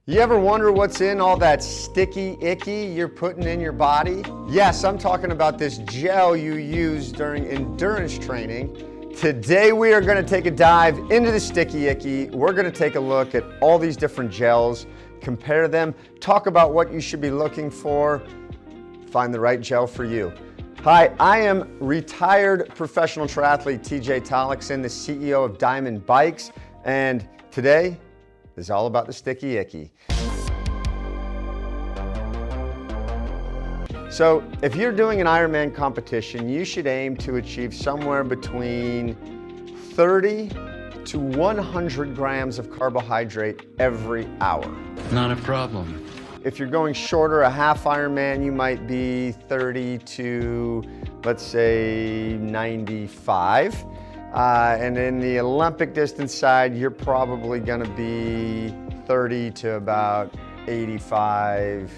You ever wonder what's in all that sticky icky you're putting in your body? Yes, I'm talking about this gel you use during endurance training. Today we are going to take a dive into the sticky icky. We're going to take a look at all these different gels, compare them, talk about what you should be looking for, find the right gel for you. Hi, I am retired professional triathlete TJ Tollakson, the CEO of Dimond Bikes, and today is all about the sticky icky. So if you're doing an Ironman competition, you should aim to achieve somewhere between 30 to 100 grams of carbohydrate every hour. Not a problem. If you're going shorter, a half Ironman, you might be 30 to, let's say, 95. And in the Olympic distance side, you're probably gonna be 30 to about 85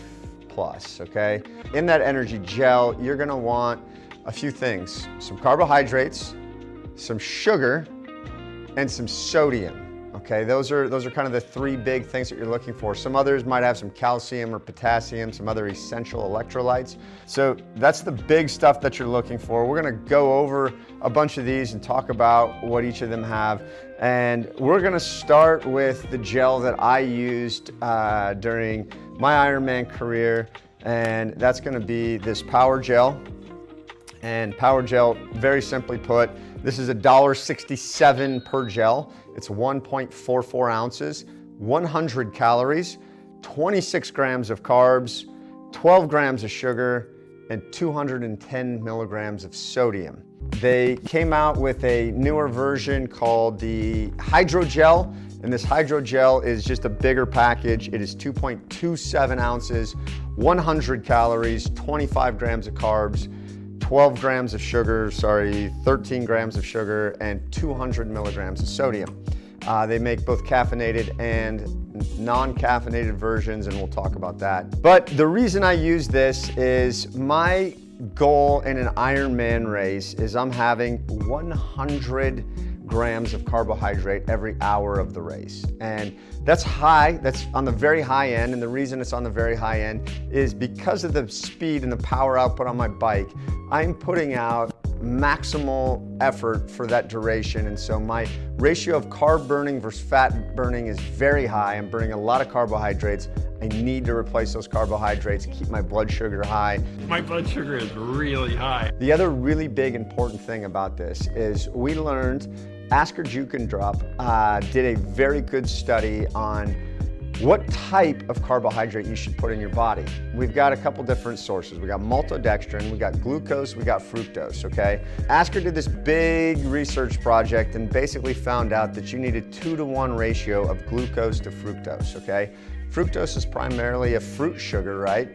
plus, okay? In that energy gel, you're gonna want a few things: some carbohydrates, some sugar, and some sodium. Okay, those are kind of the three big things that you're looking for. Some others might have some calcium or potassium, some other essential electrolytes. So that's the big stuff that you're looking for. We're gonna go over a bunch of these and talk about what each of them have. And we're gonna start with the gel that I used during my Ironman career, and that's gonna be this Power Gel. And Power Gel, very simply put, this is $1.67 per gel. It's 1.44 ounces, 100 calories, 26 grams of carbs, 12 grams of sugar, and 210 milligrams of sodium. They came out with a newer version called the Hydrogel, and this Hydrogel is just a bigger package. It is 2.27 ounces, 100 calories, 25 grams of carbs, 12 grams of sugar, 13 grams of sugar, and 200 milligrams of sodium. They make both caffeinated and non-caffeinated versions, and we'll talk about that. But the reason I use this is my goal in an Ironman race is I'm having 100 grams of carbohydrate every hour of the race. And that's high, that's on the very high end. And the reason it's on the very high end is because of the speed and the power output on my bike, I'm putting out maximal effort for that duration. And so my ratio of carb burning versus fat burning is very high. I'm burning a lot of carbohydrates. I need to replace those carbohydrates, keep my blood sugar high. My blood sugar is really high. The other really big important thing about this is we learned, Asker Jukendrup did a very good study on what type of carbohydrate you should put in your body. We've got a couple different sources. We got maltodextrin, we got glucose, we got fructose, okay? Asker did this big research project and basically found out that you need a 2-to-1 ratio of glucose to fructose, okay? Fructose is primarily a fruit sugar, right?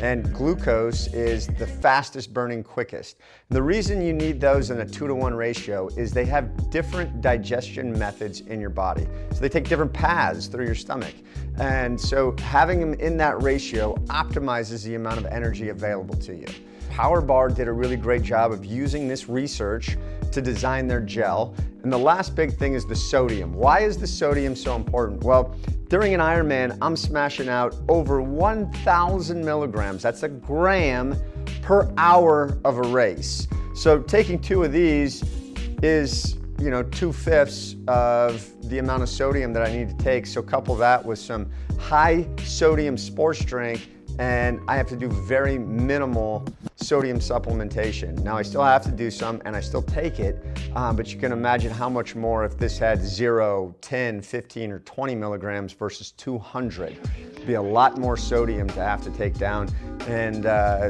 And glucose is the fastest burning, quickest. The reason you need those in a 2-to-1 ratio is they have different digestion methods in your body. So they take different paths through your stomach. And so having them in that ratio optimizes the amount of energy available to you. Power Bar did a really great job of using this research to design their gel. And the last big thing is the sodium. Why is the sodium so important? Well, during an Ironman, I'm smashing out over 1,000 milligrams. That's a gram per hour of a race. So taking 2 of these is, 2/5 of the amount of sodium that I need to take. So couple that with some high sodium sports drink, and I have to do very minimal sodium supplementation. Now I still have to do some and I still take it, but you can imagine how much more if this had 0, 10, 15, or 20 milligrams versus 200. It'd be a lot more sodium to have to take down, and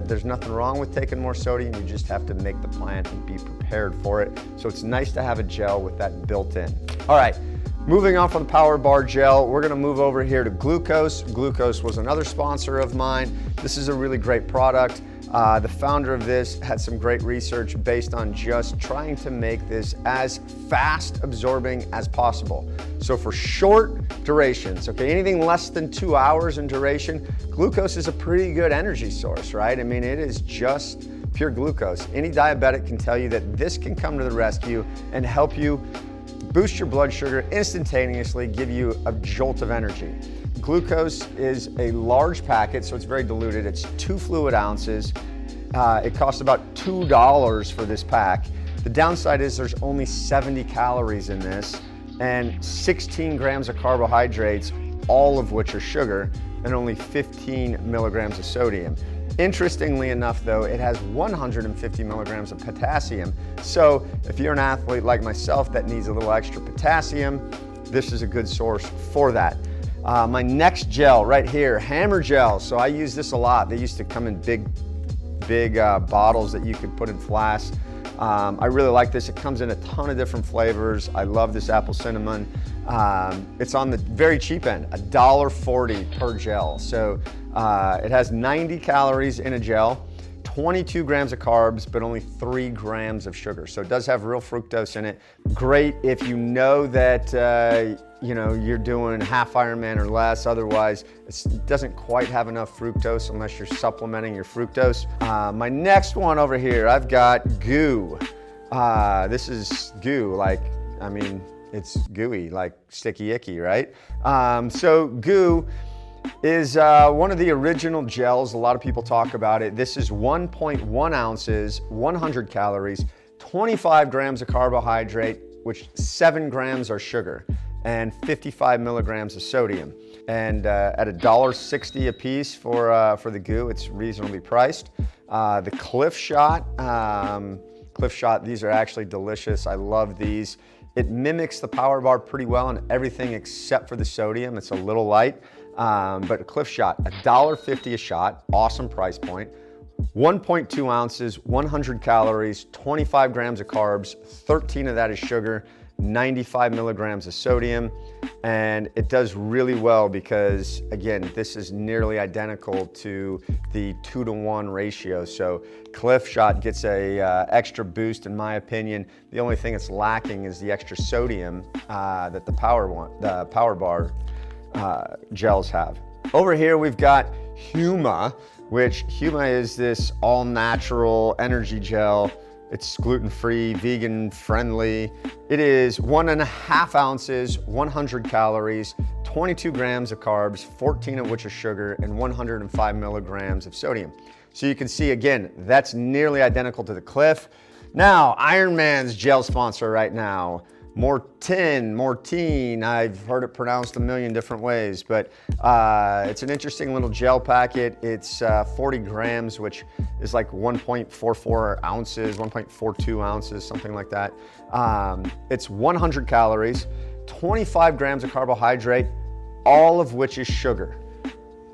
there's nothing wrong with taking more sodium, you just have to make the plan and be prepared for it. So it's nice to have a gel with that built in. All right. Moving on from the Power Bar Gel, we're gonna move over here to glucose. Glucose was another sponsor of mine. This is a really great product. The founder of this had some great research based on just trying to make this as fast absorbing as possible. So for short durations, okay, anything less than 2 hours in duration, glucose is a pretty good energy source, right? I mean, it is just pure glucose. Any diabetic can tell you that this can come to the rescue and help you boost your blood sugar instantaneously, give you a jolt of energy. Glucose is a large packet, so it's very diluted. It's 2 fluid ounces. It costs about $2 for this pack. The downside is there's only 70 calories in this and 16 grams of carbohydrates, all of which are sugar, and only 15 milligrams of sodium. Interestingly enough though, it has 150 milligrams of potassium. So if you're an athlete like myself that needs a little extra potassium, this is a good source for that. My next gel right here, Hammer Gel. So I use this a lot. They used to come in big bottles that you could put in flasks. I really like this. It comes in a ton of different flavors. I love this apple cinnamon. It's on the very cheap end, $1.40 per gel. So it has 90 calories in a gel, 22 grams of carbs, but only 3 grams of sugar. So it does have real fructose in it. Great if you know that you're doing half Ironman or less. Otherwise, it doesn't quite have enough fructose unless you're supplementing your fructose. My next one over here, I've got goo. This is goo, it's gooey, like sticky icky, right? So goo is one of the original gels. A lot of people talk about it. This is 1.1 ounces, 100 calories, 25 grams of carbohydrate, which 7 grams are sugar, and 55 milligrams of sodium. And at $1.60 a piece for the goo, it's reasonably priced. The Clif Shot, these are actually delicious. I love these. It mimics the Power Bar pretty well on everything except for the sodium. It's a little light, but a Clif Shot, $1.50 a shot, awesome price point. 1.2 ounces, 100 calories, 25 grams of carbs, 13 of that is sugar, 95 milligrams of sodium, and it does really well because, again, this is nearly identical to the 2-to-1 ratio. So Clif Shot gets a extra boost in my opinion. The only thing it's lacking is the extra sodium that the Power Bar gels have. Over here we've got Huma, which Huma is this all-natural energy gel. It's gluten-free, vegan-friendly. It is 1.5 ounces, 100 calories, 22 grams of carbs, 14 of which are sugar, and 105 milligrams of sodium. So you can see, again, that's nearly identical to the Clif. Now, Ironman's gel sponsor right now, Mortine, I've heard it pronounced a million different ways, but it's an interesting little gel packet. It's 40 grams, which is like 1.44 ounces, 1.42 ounces, something like that. It's 100 calories, 25 grams of carbohydrate, all of which is sugar.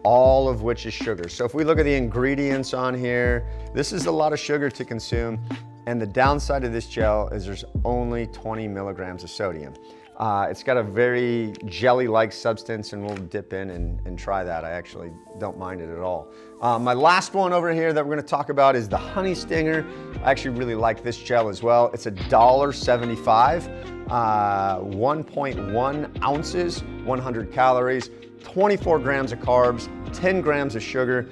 So if we look at the ingredients on here, this is a lot of sugar to consume. And the downside of this gel is there's only 20 milligrams of sodium. It's got a very jelly-like substance, and we'll dip in and try that. I actually don't mind it at all. My last one over here that we're gonna talk about is the Honey Stinger. I actually really like this gel as well. It's $1.75, 1.1 ounces, 100 calories, 24 grams of carbs, 10 grams of sugar,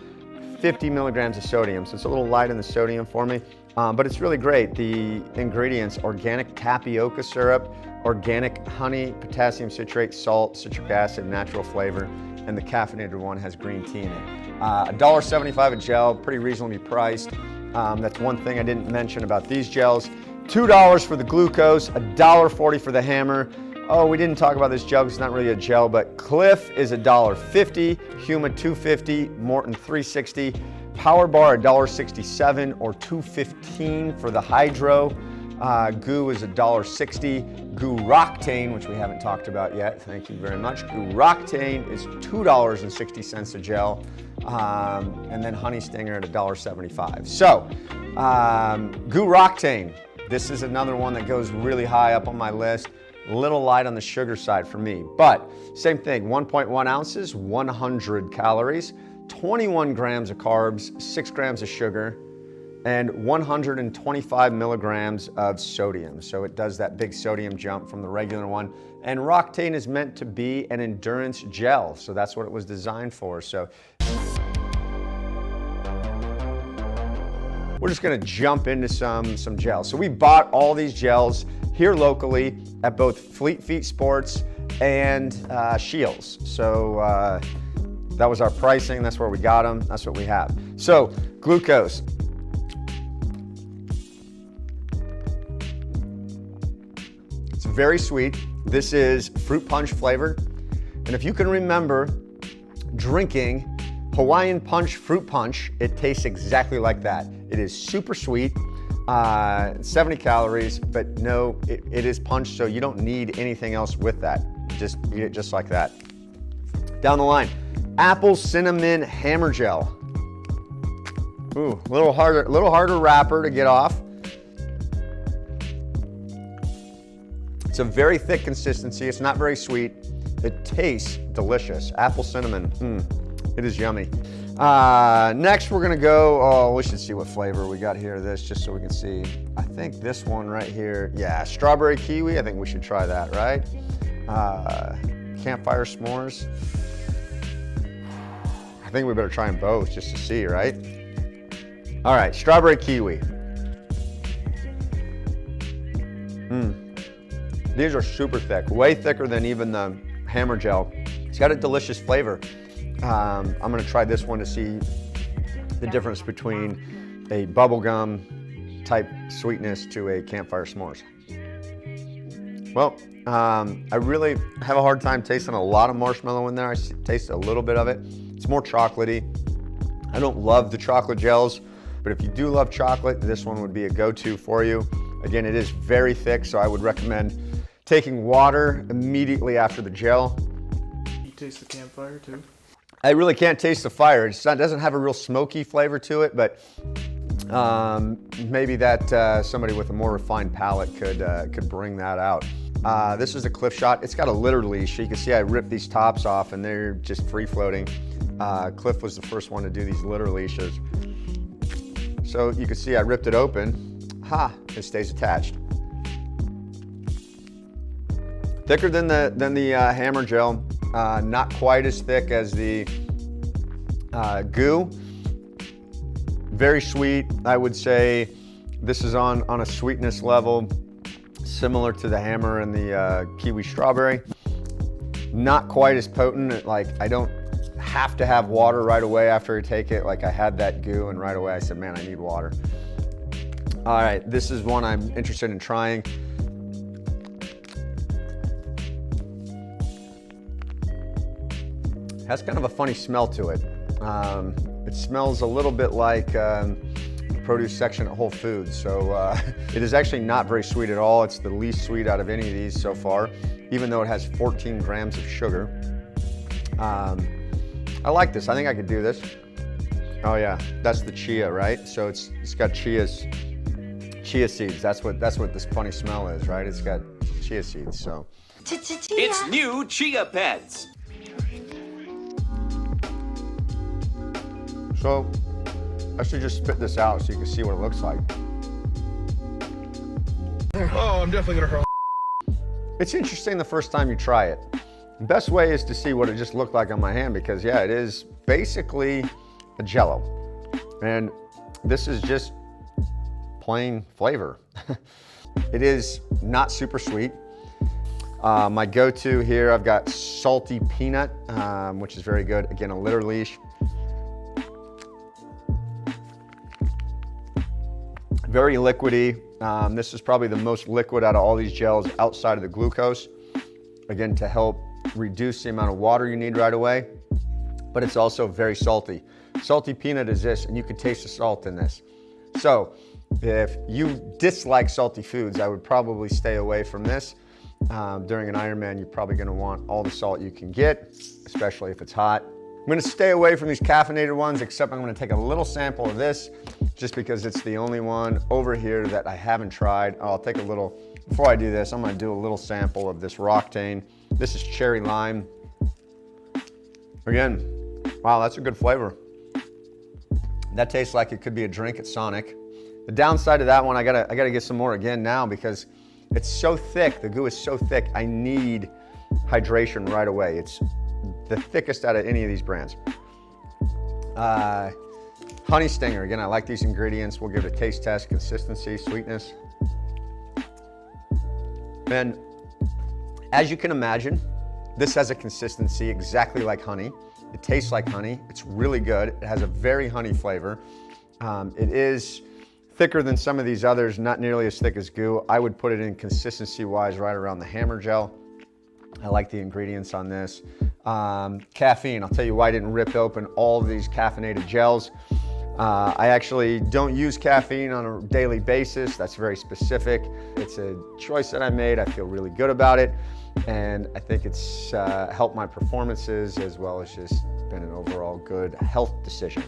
50 milligrams of sodium. So it's a little light in the sodium for me. But it's really great. The ingredients: organic tapioca syrup, organic honey, potassium citrate, salt, citric acid, natural flavor, and the caffeinated one has green tea in it. $1.75 a gel, pretty reasonably priced. That's one thing I didn't mention about these gels. $2 for the glucose, $1.40 for the Hammer. Oh, we didn't talk about this gel because it's not really a gel, but Clif is $1.50, Huma $2.50, Morton $3.60. Power Bar $1.67 or $2.15 for the Hydro. Goo is $1.60. Goo Roctane, which we haven't talked about yet, thank you very much. Goo Roctane is $2.60 a gel. And then Honey Stinger at $1.75. So, Goo Roctane, this is another one that goes really high up on my list. A little light on the sugar side for me, but same thing, 1.1 ounces, 100 calories, 21 grams of carbs, 6 grams of sugar, and 125 milligrams of sodium. So it does that big sodium jump from the regular one. And Roctane is meant to be an endurance gel, so that's what it was designed for. So we're just gonna jump into some gels. So we bought all these gels here locally at both Fleet Feet Sports and Shields. So that was our pricing, that's where we got them, that's what we have. So, glucose. It's very sweet. This is fruit punch flavored. And if you can remember drinking Hawaiian Punch Fruit Punch, it tastes exactly like that. It is super sweet, 70 calories, but no, it is punch, so you don't need anything else with that. Just eat it just like that. Down the line, apple cinnamon hammer gel. Ooh, a little harder wrapper to get off. It's a very thick consistency. It's not very sweet. It tastes delicious. Apple cinnamon, it is yummy. Next we're gonna go, we should see what flavor we got here, this, just so we can see. I think this one right here, yeah, strawberry kiwi, I think we should try that, right? Campfire s'mores. I think we better try them both just to see, right? All right, strawberry kiwi. These are super thick, way thicker than even the hammer gel. It's got a delicious flavor. I'm gonna try this one to see the difference between a bubblegum type sweetness to a campfire s'mores. Well, I really have a hard time tasting a lot of marshmallow in there. I taste a little bit of it. It's more chocolatey. I don't love the chocolate gels, but if you do love chocolate, this one would be a go-to for you. Again, it is very thick, so I would recommend taking water immediately after the gel. You taste the campfire too? I really can't taste the fire. It doesn't have a real smoky flavor to it, but maybe that somebody with a more refined palate could bring that out. This is a Clif shot. It's got a litter leash. You can see I ripped these tops off and they're just free floating. Clif was the first one to do these litter leashes. So you can see I ripped it open. It stays attached. Thicker than the hammer gel, not quite as thick as the goo. Very sweet. I would say this is on a sweetness level similar to the hammer and the kiwi strawberry. Not quite as potent. Like, I don't have to have water right away after I take it. Like, I had that goo and right away I said, man, I need water. All right, this is one I'm interested in trying. Has kind of a funny smell to it. It smells a little bit like produce section at Whole Foods. So it is actually not very sweet at all. It's the least sweet out of any of these so far, even though it has 14 grams of sugar. I like this. I think I could do this. Oh yeah, that's the chia, right? So it's got chia seeds. That's what this funny smell is, right? It's got chia seeds. So It's new Chia Pets. So I should just spit this out so you can see what it looks like. Oh, I'm definitely gonna hurl. It's interesting the first time you try it. The best way is to see what it just looked like on my hand, because yeah, it is basically a Jell-O. And this is just plain flavor. It is not super sweet. My go-to here, I've got salty peanut, which is very good. Again, a litter leash. Very liquidy. This is probably the most liquid out of all these gels outside of the glucose. Again, to help reduce the amount of water you need right away, but it's also very salty. Salty peanut is this, and you can taste the salt in this. So if you dislike salty foods, I would probably stay away from this. During an Ironman, you're probably gonna want all the salt you can get, especially if it's hot. I'm gonna stay away from these caffeinated ones, except I'm gonna take a little sample of this, just because it's the only one over here that I haven't tried. I'll take a little, before I do this, I'm gonna do a little sample of this Roctane. This is cherry lime. Again, wow, that's a good flavor. That tastes like it could be a drink at Sonic. The downside of that one, I gotta get some more again now, because it's so thick, the goo is so thick, I need hydration right away. It's the thickest out of any of these brands. Honey Stinger, again, I like these ingredients. We'll give it a taste test, consistency, sweetness. And as you can imagine, this has a consistency exactly like honey. It tastes like honey. It's really good. It has a very honey flavor. It is thicker than some of these others, not nearly as thick as goo. I would put it in consistency-wise right around the hammer gel. I like the ingredients on this. Caffeine, I'll tell you why I didn't rip open all of these caffeinated gels. I actually don't use caffeine on a daily basis. That's very specific. It's a choice that I made. I feel really good about it. And I think it's helped my performances as well as just been an overall good health decision.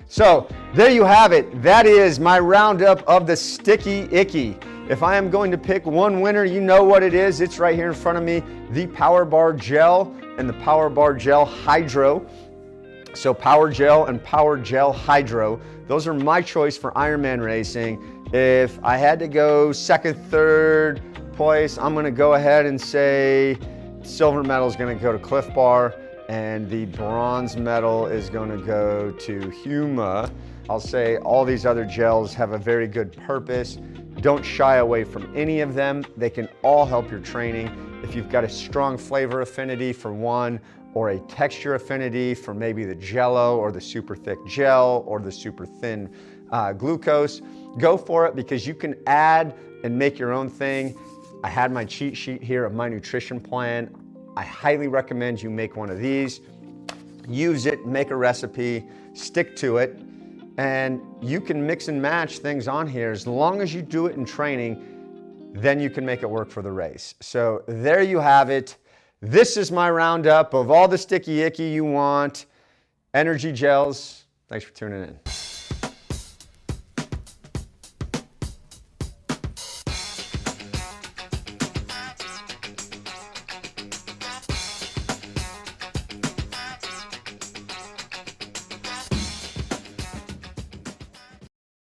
So there you have it. That is my roundup of the Sticky Icky. If I am going to pick one winner, you know what it is. It's right here in front of me, the Power Bar Gel and the Power Bar Gel Hydro. So Power Gel and Power Gel Hydro, those are my choice for Ironman racing. If I had to go second, third place, I'm gonna go ahead and say silver medal is gonna go to Clif Bar and the bronze medal is gonna go to Huma. I'll say all these other gels have a very good purpose. Don't shy away from any of them. They can all help your training. If you've got a strong flavor affinity for one, or a texture affinity for maybe the Jello or the super thick gel or the super thin glucose, go for it because you can add and make your own thing. I had my cheat sheet here of my nutrition plan. I highly recommend you make one of these, use it, make a recipe, stick to it, and you can mix and match things on here. As long as you do it in training, then you can make it work for the race. So there you have it. This is my roundup of all the Sticky Icky you want. Energy gels. Thanks for tuning in.